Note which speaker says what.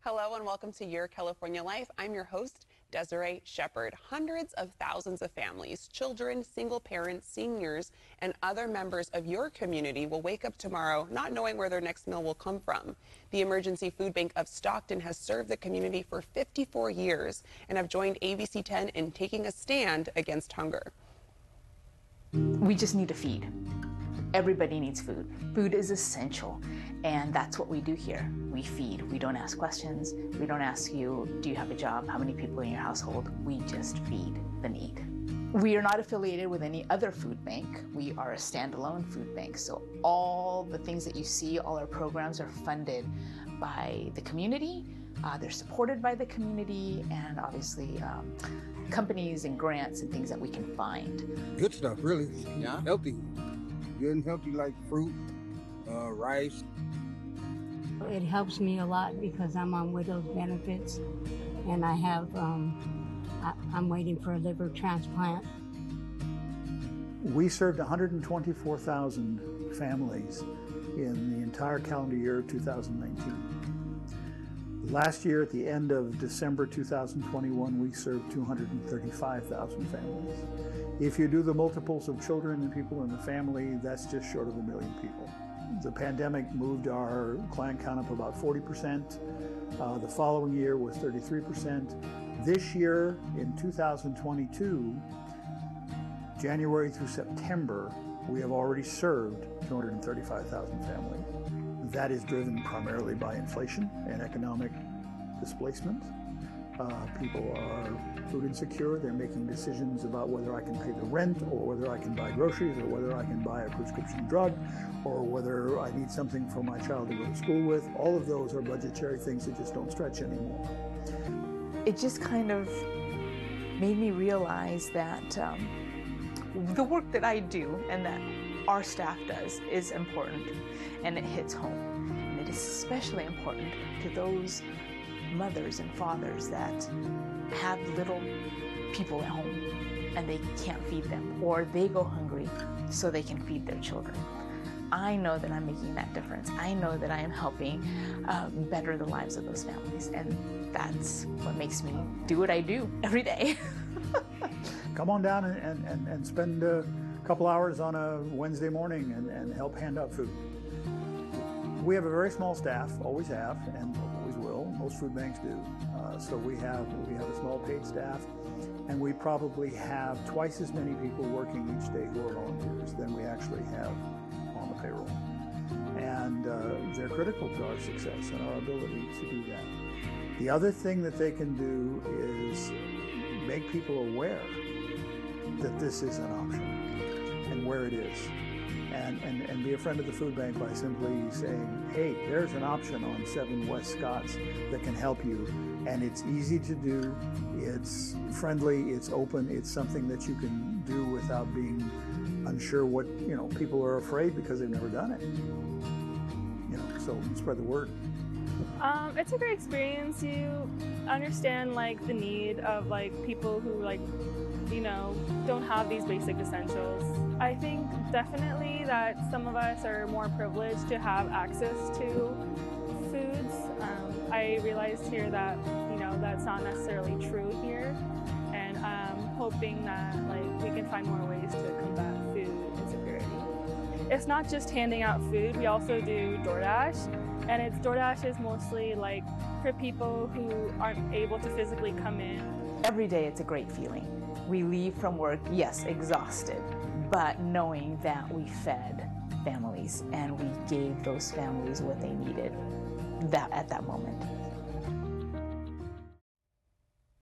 Speaker 1: Hello and welcome to Your California Life. I'm your host, Desiree Shepard. Hundreds of thousands of families, children, single parents, seniors, and other members of your community will wake up tomorrow not knowing where their next meal will come from. The Emergency Food Bank of Stockton has served the community for 54 years and have joined ABC10 in taking a stand against hunger.
Speaker 2: We just need to feed. Everybody needs food. Food is essential, and that's what we do here. We feed. We don't ask questions. We don't ask you, do you have a job? How many people in your household? We just feed the need. We are not affiliated with any other food bank. We are a standalone food bank, so all the things that you see, all our programs are funded by the community. They're supported by the community, and obviously companies and grants and things that we can find.
Speaker 3: Good stuff, really.
Speaker 4: Yeah?
Speaker 3: Healthy. Good and healthy, like fruit, rice.
Speaker 5: It helps me a lot because I'm on widow's benefits, and I have, I'm waiting for a liver transplant.
Speaker 6: We served 124,000 families in the entire calendar year of 2019. Last year, at the end of December 2021, we served 235,000 families. If you do the multiples of children and people in the family, that's just short of 1 million people. The pandemic moved our client count up about 40%. The following year was 33%. This year, in 2022, January through September, we have already served 235,000 families. That is driven primarily by inflation and economic displacement. People are food insecure. They're making decisions about whether I can pay the rent, or whether I can buy groceries, or whether I can buy a prescription drug, or whether I need something for my child to go to school with. All of those are budgetary things that just don't stretch anymore.
Speaker 2: It just kind of made me realize that the work that I do and that our staff does is important, and it hits home. And it is especially important to those mothers and fathers that have little people at home and they can't feed them, or they go hungry so they can feed their children. I know that I'm making that difference. I know that I am helping better the lives of those families, and that's what makes me do what I do every day.
Speaker 6: Come on down and spend a couple hours on a Wednesday morning and help hand out food. We have a very small staff, always have, and always will. Most food banks do. So we have a small paid staff, and we probably have twice as many people working each day who are volunteers than we actually have on the payroll. And they're critical to our success and our ability to do that. The other thing that they can do is make people aware that this is an option and where it is. And be a friend of the food bank by simply saying, hey, there's an option on 7 West Scotts that can help you. And it's easy to do, it's friendly, it's open, it's something that you can do without being unsure what, people are afraid because they've never done it. So spread the word.
Speaker 7: It's a great experience. You understand the need of people who don't have these basic essentials. I think definitely that some of us are more privileged to have access to foods. I realized here that that's not necessarily true here, and I'm hoping that we can find more ways to combat food insecurity. It's not just handing out food. We also do DoorDash, and DoorDash is mostly for people who aren't able to physically come in.
Speaker 2: Every day it's a great feeling. We leave from work, yes, exhausted, but knowing that we fed families and we gave those families what they needed at that moment.